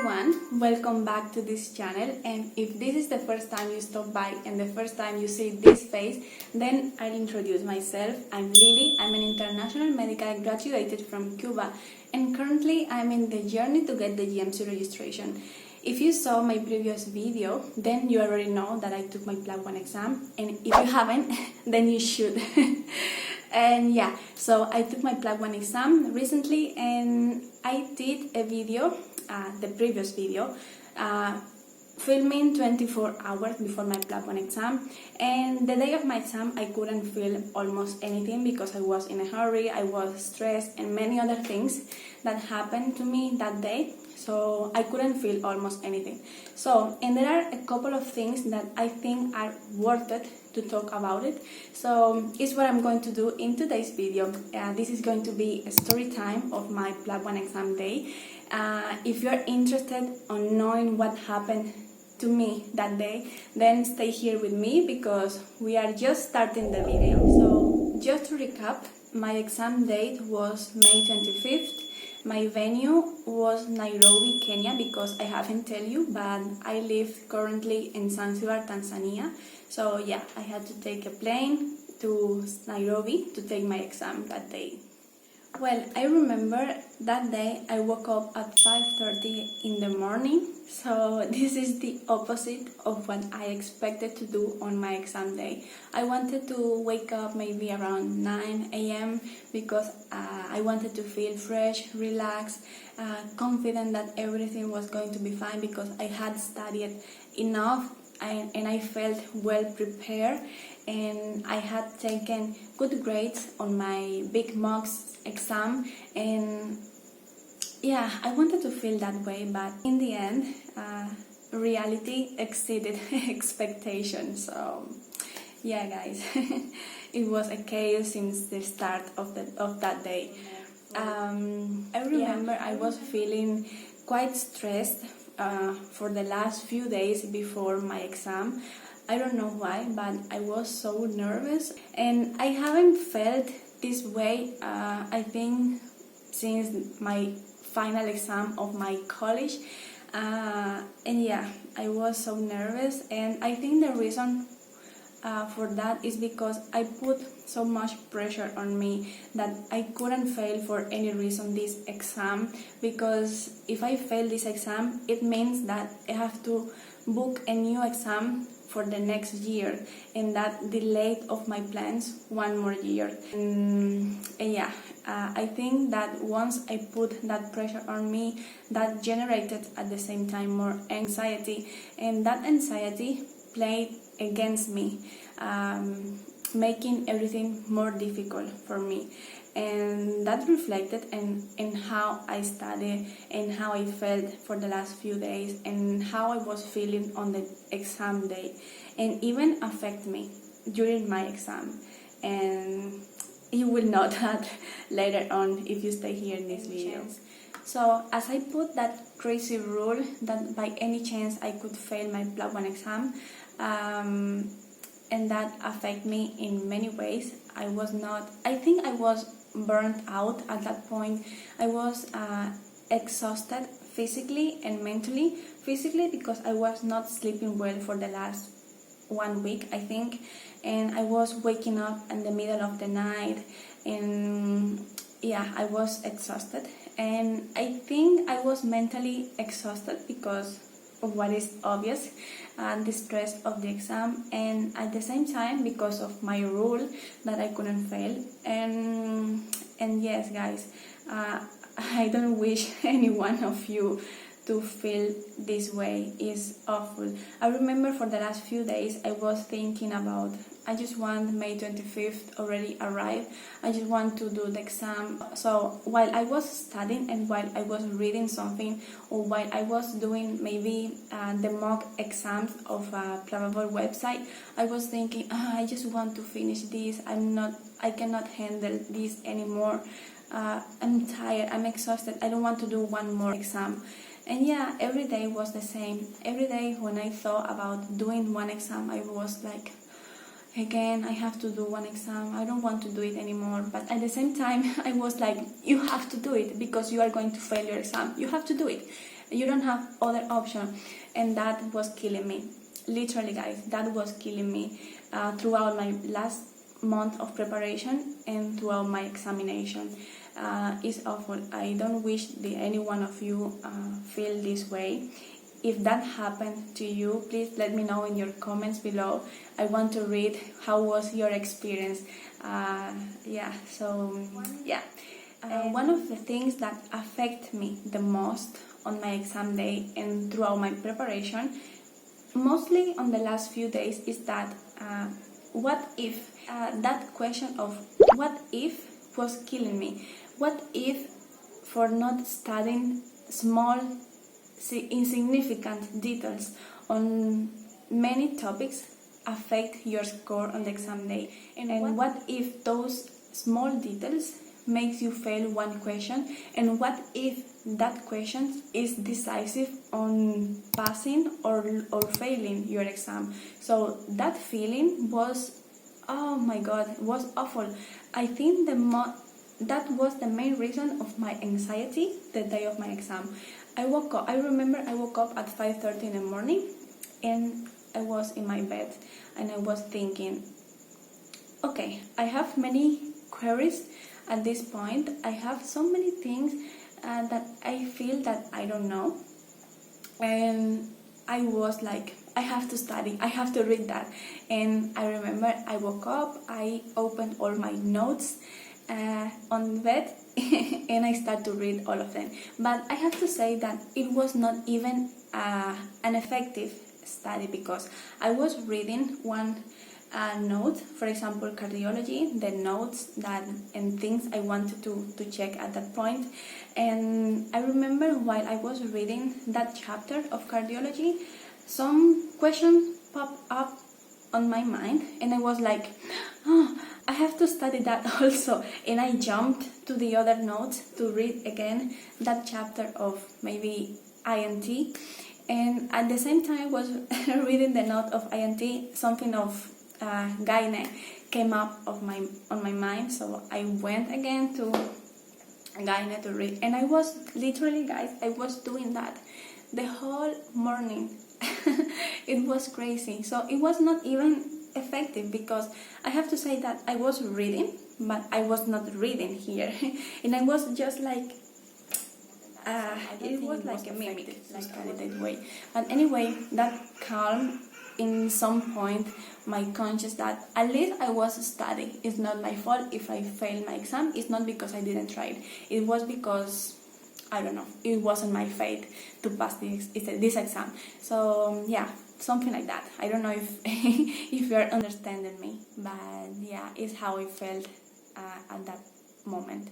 everyone, welcome back to this channel, and if this is the first time you stop by and the first time you see this face, then I'll introduce myself. I'm Lily. I'm an international medical graduated from Cuba, and currently I'm in the journey to get the GMC registration. If you saw my previous video, then you already know that I took my PLAB 1 exam, and if you haven't, then you should. And yeah, so I took my PLAB 1 exam recently, and I did a video, the previous video, filming 24 hours before my PLAB 1 exam. And the day of my exam, I couldn't film almost anything because I was in a hurry, I was stressed, and many other things that happened to me that day. So I couldn't feel almost anything. And there are a couple of things that I think are worth it to talk about it. So it's what I'm going to do in today's video. This is going to be a story time of my PLAB 1 exam day. If you're interested on knowing what happened to me that day, then stay here with me because we are just starting the video. So just to recap, my exam date was May 25th. My venue was Nairobi, Kenya, because I haven't tell you, but I live currently in Zanzibar, Tanzania. So yeah, I had to take a plane to Nairobi to take my exam that day. Well, I remember that day I woke up at 5:30 in the morning, so this is the opposite of what I expected to do on my exam day. I wanted to wake up maybe around 9 a.m. because I wanted to feel fresh, relaxed, confident that everything was going to be fine because I had studied enough and I felt well prepared, and I had taken good grades on my big mocks exam, and yeah, I wanted to feel that way, but in the end reality exceeded expectations. So yeah guys, it was a chaos since the start of that day. I remember I was feeling quite stressed for the last few days before my exam. I don't know why, but I was so nervous, and I haven't felt this way I think since my final exam of my college. And yeah, I was so nervous, and I think the reason for that is because I put so much pressure on me that I couldn't fail for any reason this exam, because if I fail this exam, it means that I have to book a new exam for the next year, and that delayed of my plans one more year. And yeah, I think that once I put that pressure on me, that generated at the same time more anxiety, and that anxiety played against me, making everything more difficult for me. And that reflected in how I studied and how I felt for the last few days and how I was feeling on the exam day, and even affect me during my exam. And you will know that later on if you stay here in this video. So as I put that crazy rule that by any chance I could fail my PLAB 1 exam, and that affect me in many ways. I think I was burnt out at that point. I was exhausted physically and mentally. Physically because I was not sleeping well for the last 1 week, I think, and I was waking up in the middle of the night, and yeah, I was exhausted. And I think I was mentally exhausted because of what is obvious, the stress of the exam, and at the same time because of my rule that I couldn't fail. And yes guys, I don't wish any one of you to feel this way. Is awful. I remember for the last few days I was thinking about, I just want May 25th already arrive. I just want to do the exam. So while I was studying and while I was reading something, or while I was doing maybe the mock exams of a PLAB website, I was thinking, I just want to finish this. I cannot handle this anymore. I'm tired, I'm exhausted, I don't want to do one more exam. And yeah, every day was the same. Every day when I thought about doing one exam, I was like, again, I have to do one exam, I don't want to do it anymore. But at the same time, I was like, you have to do it because you are going to fail your exam. You have to do it. You don't have other option. And that was killing me. Literally, guys, that was killing me throughout my last month of preparation and throughout my examination. It's awful. I don't wish any one of you feel this way. If that happened to you, please let me know in your comments below. I want to read how was your experience. One of the things that affect me the most on my exam day and throughout my preparation, mostly on the last few days, is that what if, that question of what if was killing me. What if for not studying small insignificant details on many topics affect your score on the exam day, and what if those small details makes you fail one question, and what if that question is decisive on passing or failing your exam. So that feeling was, oh my god, it was awful. I think that was the main reason of my anxiety the day of my exam. I remember I woke up at 5:30 in the morning, and I was in my bed and I was thinking, okay, I have many queries at this point. I have so many things that I feel that I don't know, and I was like, I have to study, I have to read that. And I remember I woke up, I opened all my notes on bed and I start to read all of them. But I have to say that it was not even an effective study, because I was reading one note, for example cardiology, the notes and things I wanted to check at that point. And I remember while I was reading that chapter of cardiology, some questions popped up on my mind, and I was like, oh, I have to study that also. And I jumped to the other notes to read again that chapter of maybe INT. And at the same time I was reading the note of INT, something of gyne came up on my mind. So I went again to gyne to read. And I was literally, guys, I was doing that the whole morning. It was crazy. So it was not even effective, because I have to say that I was reading, but I was not reading here. And I was just like, it was like a mimic, like that way. But anyway, that calm in some point my conscience that at least I was studying. It's not my fault if I failed my exam. It's not because I didn't try it. It was because, I don't know, it wasn't my fate to pass this exam. So yeah, something like that. I don't know if if you're understanding me, but yeah, it's how I felt at that moment.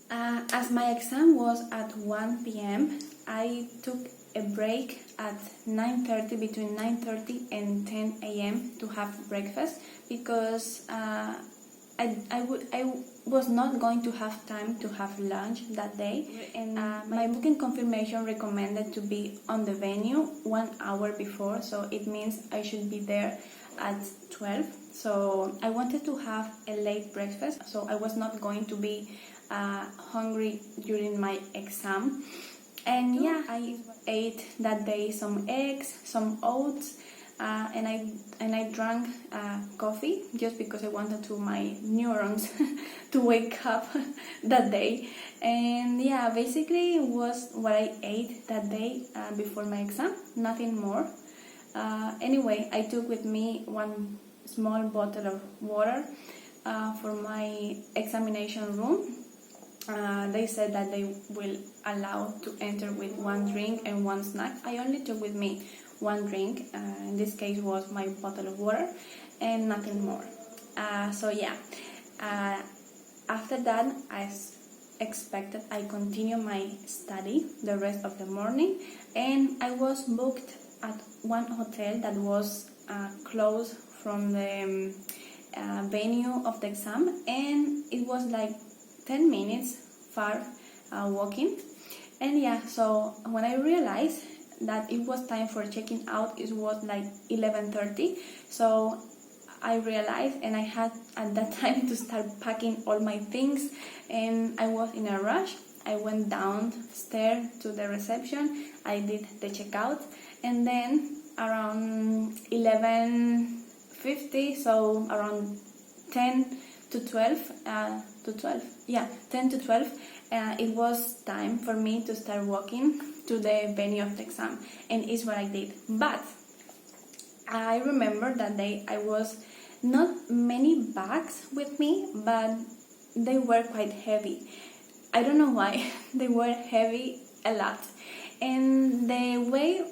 As my exam was at 1 p.m., I took a break at 9:30, between 9:30 and 10 a.m. to have breakfast, because I was not going to have time to have lunch that day. And my booking confirmation recommended to be on the venue 1 hour before, so it means I should be there at 12. So I wanted to have a late breakfast, so I was not going to be hungry during my exam. And yeah, I ate that day some eggs, some oats, and I drank coffee just because I wanted to my neurons to wake up that day. And yeah, basically it was what I ate that day before my exam, nothing more. Anyway, I took with me one small bottle of water for my examination room. They said that they will allow to enter with one drink and one snack. I only took with me one drink, in this case was my bottle of water, and nothing more. So yeah, after that, as expected, I continued my study the rest of the morning, and I was booked at one hotel that was close from the venue of the exam, and it was like 10 minutes far walking. And yeah, so when I realized that it was time for checking out, it was like 11:30. So I realized, and I had at that time to start packing all my things, and I was in a rush. I went downstairs to the reception, I did the checkout, and then around 11:50, so around 10 to 12, 10 to 12, it was time for me to start walking to the venue of the exam, and it's what I did. But I remember that day I was not many bags with me, but they were quite heavy. I don't know why, they were heavy a lot. And the way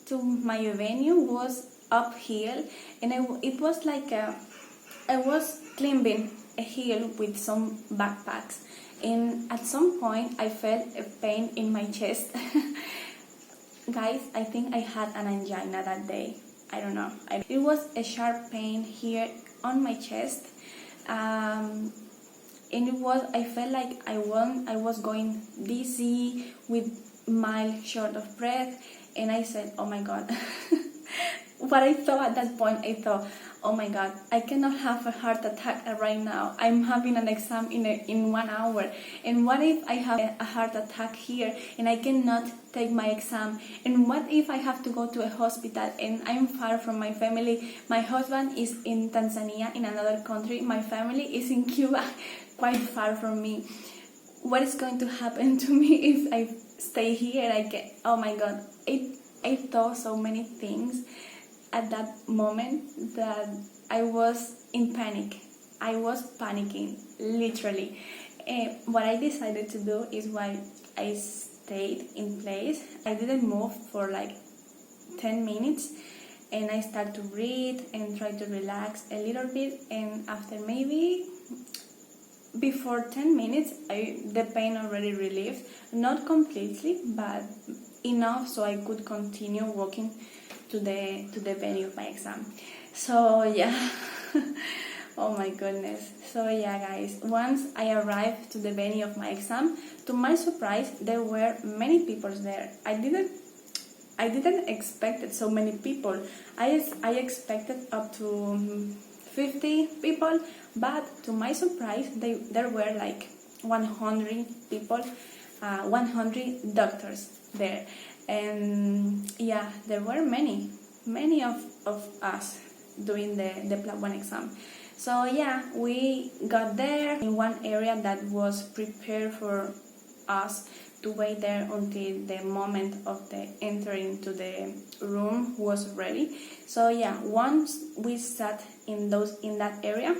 to my venue was uphill, and it was like I was climbing a hill with some backpacks. And at some point I felt a pain in my chest. Guys, I think I had an angina that day. I don't know. It was a sharp pain here on my chest, and I felt like I was going dizzy with mild short of breath, and I said, oh my god. What I thought at that point, I thought, oh my god, I cannot have a heart attack right now. I'm having an exam in 1 hour, and what if I have a heart attack here and I cannot take my exam? And what if I have to go to a hospital and I'm far from my family? My husband is in Tanzania, in another country. My family is in Cuba, quite far from me. What is going to happen to me if I stay here? Oh my god, I thought so many things at that moment that I was in panic. I was panicking, literally. What I decided to do is, while I stayed in place, I didn't move for like 10 minutes, and I started to breathe and try to relax a little bit, and after maybe before 10 minutes the pain already relieved, not completely but enough so I could continue walking to the venue of my exam. So yeah. Oh my goodness. So yeah, guys, once I arrived to the venue of my exam, to my surprise there were many people there. I didn't expect so many people. I expected up to 50 people, but to my surprise there were like 100 people, 100 doctors there. And yeah, there were many of us doing the PLAB 1 exam. So yeah, we got there in one area that was prepared for us to wait there until the moment of the entering to the room was ready. So yeah, once we sat in that area,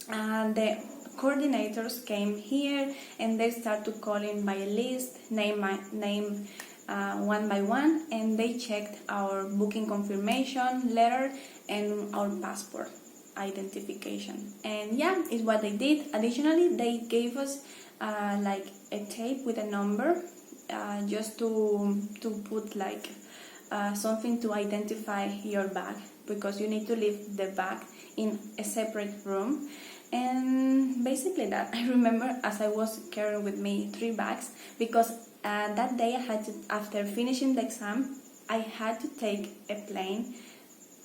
the coordinators came here and they started calling by a list, name one by one, and they checked our booking confirmation letter and our passport identification. And yeah, it's what they did. Additionally, they gave us like a tape with a number, just to put like something to identify your bag, because you need to leave the bag in a separate room. And basically that, I remember as I was carrying with me 3 bags, because that day I had to, after finishing the exam, I had to take a plane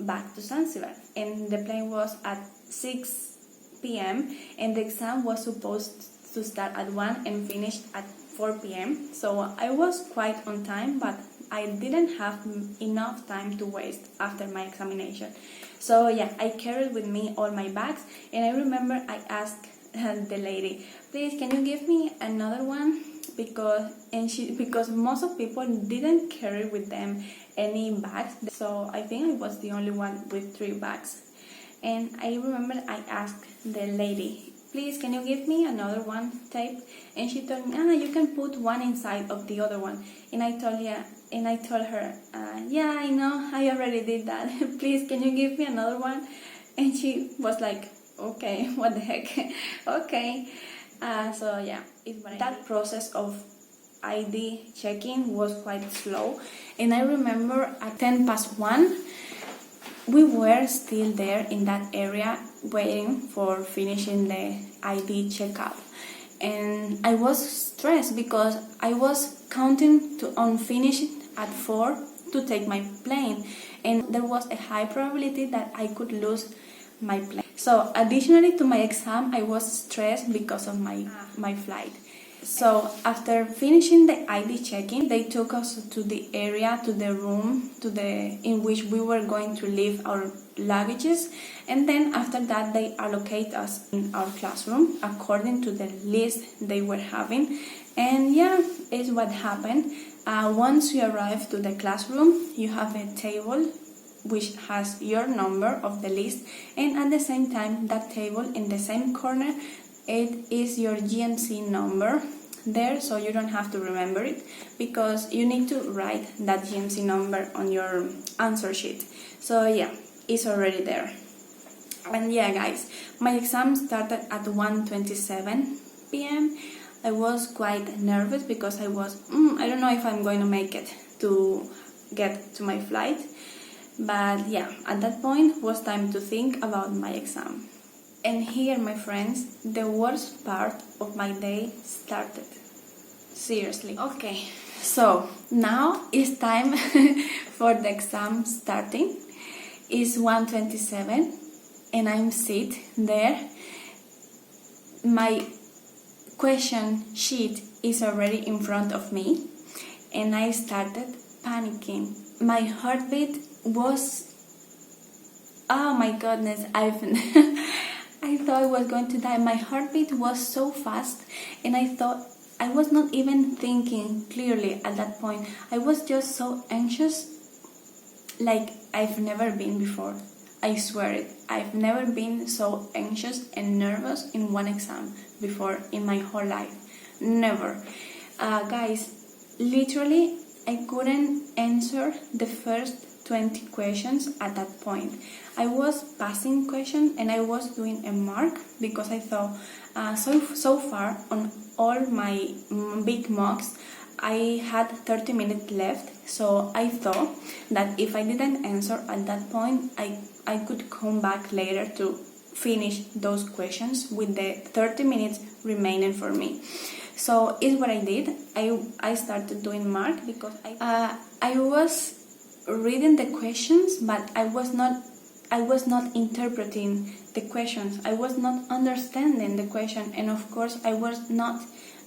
back to Zanzibar, and the plane was at 6 p.m. and the exam was supposed to start at 1 and finish at 4 p.m. So I was quite on time, but I didn't have enough time to waste after my examination. So yeah, I carried with me all my bags, and I remember I asked the lady, please, can you give me another one? Because most of people didn't carry with them any bags, so I think I was the only one with 3 bags. And I remember I asked the lady, please, can you give me another one tape? And she told me, you can put one inside of the other one. And I told her, yeah, I know, I already did that. Please, can you give me another one? And she was like, okay, what the heck? Okay. So yeah, that process of ID checking was quite slow. And I remember at 1:10, we were still there in that area waiting for finishing the ID checkup. And I was stressed because I was counting on finishing at 4 to take my plane. And there was a high probability that I could lose my plane. So additionally to my exam, I was stressed because of my flight. So after finishing the ID check-in, they took us to the area, to the room, in which we were going to leave our luggages, and then after that they allocate us in our classroom according to the list they were having. And yeah, it's what happened. Once you arrive to the classroom, you have a table which has your number of the list, and at the same time that table in the same corner, it is your GMC number there, so you don't have to remember it because you need to write that GMC number on your answer sheet. So yeah, it's already there. And yeah guys, my exam started at 1:27 p.m. I was quite nervous because I don't know if I'm going to make it to get to my flight. But yeah, at that point was time to think about my exam. And here, my friends, the worst part of my day started. Seriously. Okay, so now it's time for the exam starting. It's 1:27 and I'm sit there. My question sheet is already in front of me and I started panicking. My heartbeat was, oh my goodness, I thought I was going to die. My heartbeat was so fast and I thought I was not even thinking clearly at that point. I was just so anxious like I've never been before. I swear it. I've never been so anxious and nervous in one exam before in my whole life. Never. Guys, literally I couldn't answer the first 20 questions at that point. I was passing questions and I was doing a mark because I thought so far on all my big mocks I had 30 minutes left, so I thought that if I didn't answer at that point I could come back later to finish those questions with the 30 minutes remaining for me. So it's what I did. I started doing mark because I was reading the questions, but I was not interpreting the questions. I was not understanding the question, and of course I was not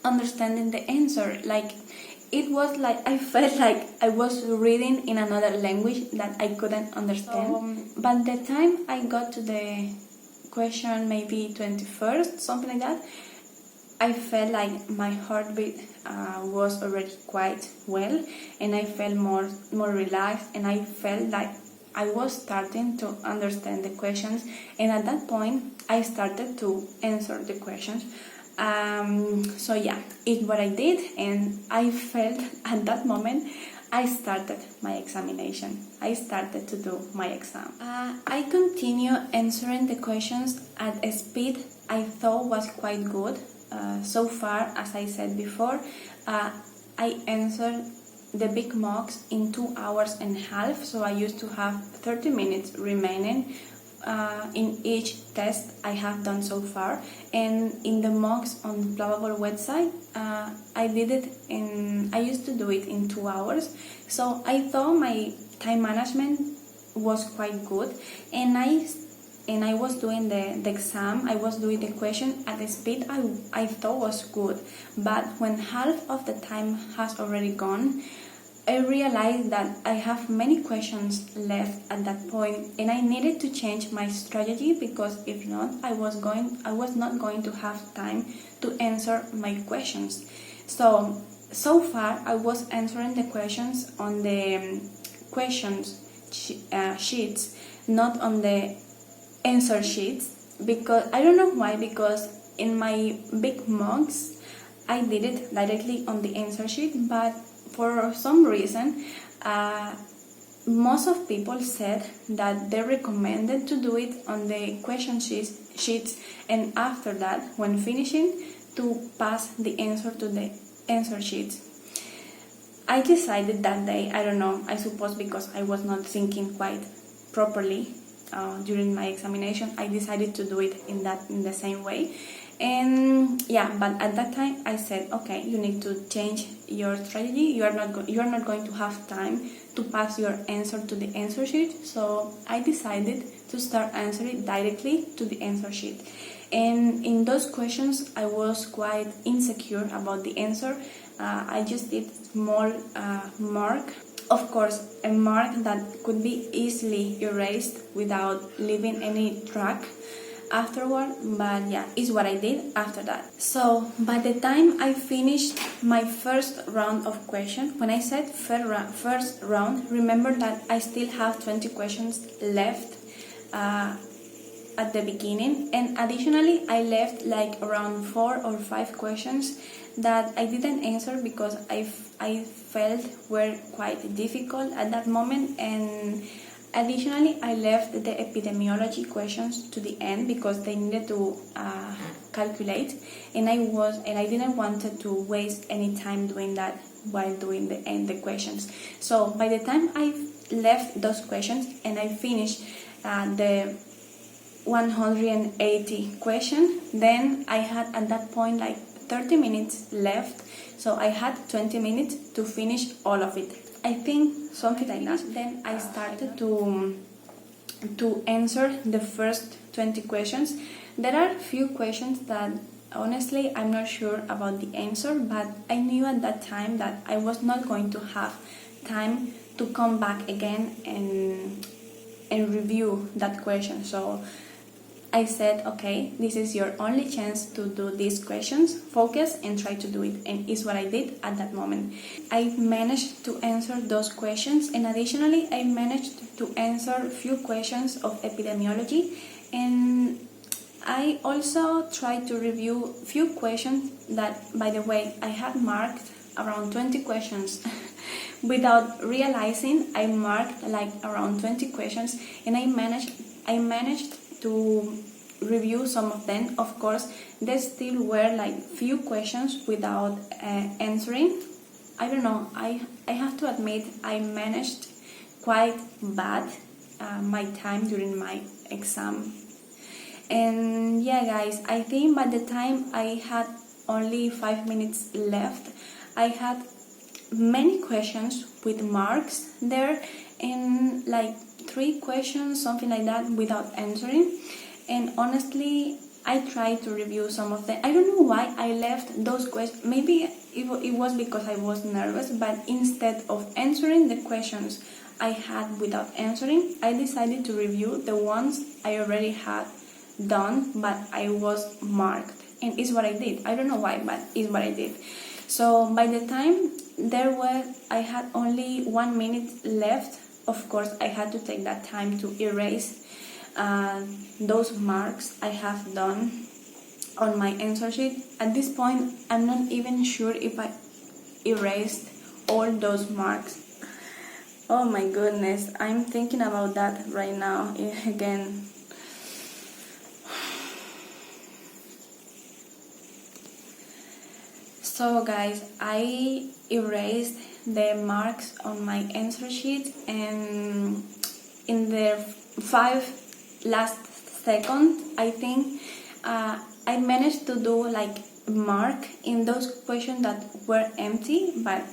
understanding the answer. Like it was like I felt like I was reading in another language that I couldn't understand. But the time I got to the question, maybe 21st, something like that, I felt like my heartbeat was already quite well, and I felt more relaxed, and I felt like I was starting to understand the questions, and at that point I started to answer the questions. So yeah, it's what I did, and I felt at that moment I started my examination. I started to do my exam. I continue answering the questions at a speed I thought was quite good. So far, as I said before, I answered the big mocks in 2 hours and a half, so I used to have 30 minutes remaining in each test I have done so far. And in the mocks on PLAB website, I used to do it in 2 hours, so I thought my time management was quite good, and I was doing the exam, I was doing the question at the speed I thought was good. But when half of the time has already gone, I realized that I have many questions left at that point, and I needed to change my strategy, because if not, I was not going to have time to answer my questions. So far I was answering the questions on the questions sheets, not on the answer sheets, because I don't know why, because in my big mocks I did it directly on the answer sheet, but for some reason most of people said that they recommended to do it on the question sheets, and after that, when finishing, to pass the answer to the answer sheets. I decided that day, I don't know, I suppose because I was not thinking quite properly during my examination, I decided to do it in the same way. And yeah, but at that time I said, okay, you need to change your strategy. You are not going to have time to pass your answer to the answer sheet. So I decided to start answering directly to the answer sheet. And in those questions I was quite insecure about the answer. I just did small mark. Of course, a mark that could be easily erased without leaving any track afterward, but yeah, is what I did after that. So by the time I finished my first round of questions, when I said first round, remember that I still have 20 questions left at the beginning, and additionally I left like around 4 or 5 questions that I didn't answer because I felt were quite difficult at that moment. And additionally I left the epidemiology questions to the end because they needed to calculate, and I didn't want to waste any time doing that while doing the questions. So by the time I left those questions and I finished the 180 question, then I had at that point like 30 minutes left, so I had 20 minutes to finish all of it. I think something like that. Then I started to answer the first 20 questions. There are few questions that honestly I'm not sure about the answer, but I knew at that time that I was not going to have time to come back again and review that question. So I said, okay, this is your only chance to do these questions. Focus and try to do it. And it's what I did at that moment. I managed to answer those questions, and additionally, I managed to answer a few questions of epidemiology. And I also tried to review a few questions that, by the way, I had marked around 20 questions. Without realizing, I marked like around 20 questions, and I managed to review some of them. Of course, there still were like few questions without answering. I don't know, I have to admit I managed quite bad my time during my exam. And yeah guys, I think by the time I had only 5 minutes left, I had many questions with marks there, and like 3 questions, something like that, without answering. And honestly, I tried to review some of them. I don't know why I left those questions. Maybe it was because I was nervous, but instead of answering the questions I had without answering, I decided to review the ones I already had done, but I was marked. And it's what I did. I don't know why, but it's what I did. So by the time I had only 1 minute left. Of course, I had to take that time to erase those marks I have done on my answer sheet. At this point, I'm not even sure if I erased all those marks. Oh my goodness, I'm thinking about that right now again. So guys, I erased the marks on my answer sheet, and in the 5 last seconds, I think I managed to do like mark in those questions that were empty, but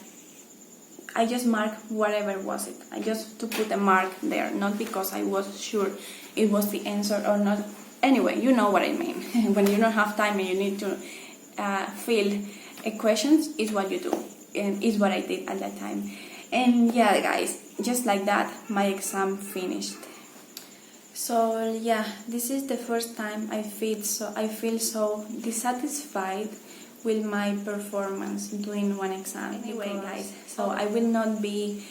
I just marked whatever was it. I just to put a mark there, not because I was sure it was the answer or not. Anyway, you know what I mean. When you don't have time and you need to fill questions, is what you do, and is what I did at that time. And yeah guys, just like that my exam finished. So yeah, this is the first time I feel so dissatisfied with my performance during one exam. Anyway guys, so I will not be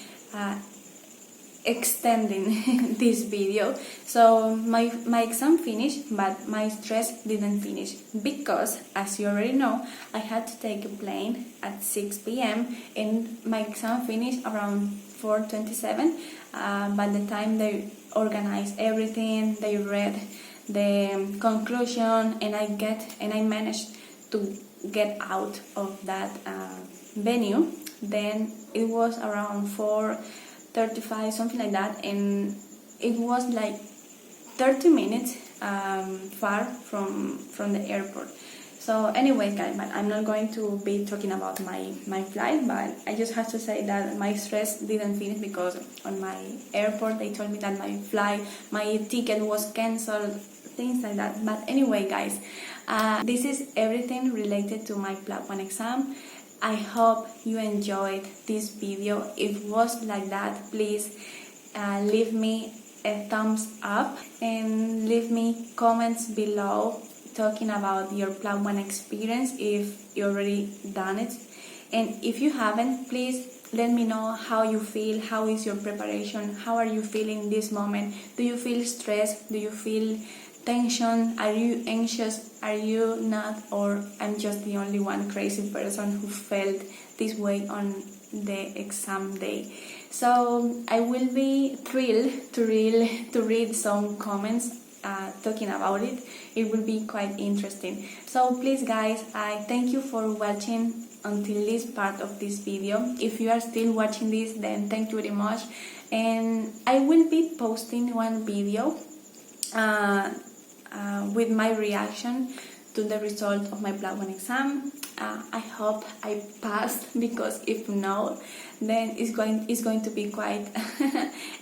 extending this video. So my exam finished, but my stress didn't finish, because as you already know, I had to take a plane at 6 p.m. and my exam finished around 4:27. By the time they organized everything, they read the conclusion, and I managed to get out of that venue. Then it was around 4:35, something like that, and it was like 30 minutes far from the airport. So anyway guys, but I'm not going to be talking about my flight, but I just have to say that my stress didn't finish because on my airport they told me that my ticket was cancelled, things like that. But anyway guys, this is everything related to my PLAB 1 exam. I hope you enjoyed this video. If it was like that, please leave me a thumbs up and leave me comments below talking about your PLAB 1 experience if you already done it, and if you haven't, please let me know how you feel, how is your preparation, how are you feeling in this moment. Do you feel stressed? Do you feel tension? Are you anxious? Are you not? Or I'm just the only one crazy person who felt this way on the exam day? So I will be thrilled to read some comments talking about it. It will be quite interesting. So please guys, I thank you for watching until this part of this video. If you are still watching this, then thank you very much, and I will be posting one video with my reaction to the result of my PLAB 1 exam. I hope I passed, because if no, then it's going to be quite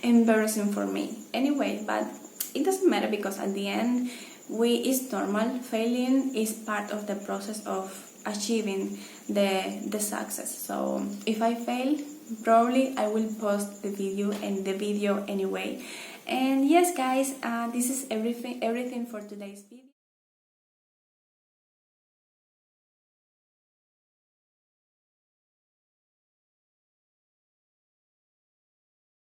embarrassing for me. Anyway, but it doesn't matter, because at the end, it's normal. Failing is part of the process of achieving the success. So if I fail, probably I will post the video anyway. And yes guys, this is everything for today's video.